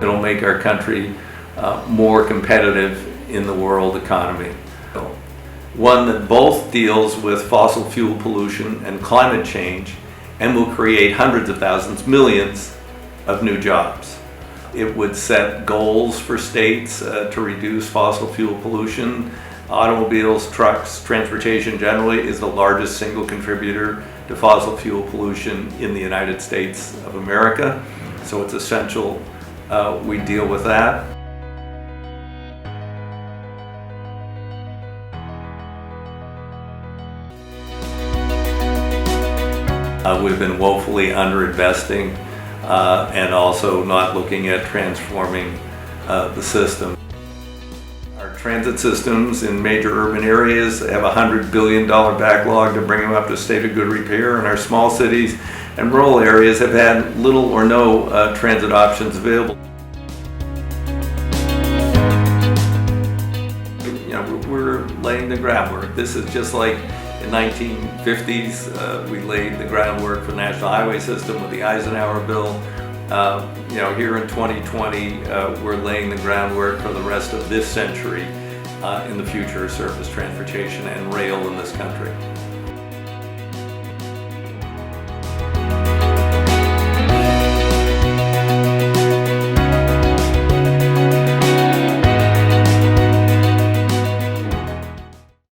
It'll make our country more competitive in the world economy. One that both deals with fossil fuel pollution and climate change and will create hundreds of thousands, millions of new jobs. It would set goals for states to reduce fossil fuel pollution. Automobiles, trucks, transportation generally is the largest single contributor to fossil fuel pollution in the United States of America. So it's essential we deal with that. We've been woefully underinvesting and also not looking at transforming the system. Our transit systems in major urban areas have a $100 billion backlog to bring them up to state of good repair, and our small cities and rural areas have had little or no transit options available. We're laying the groundwork. This is just like in 1950s, we laid the groundwork for the National Highway System with the Eisenhower Bill. Here in 2020, we're laying the groundwork for the rest of this century in the future of surface transportation and rail in this country.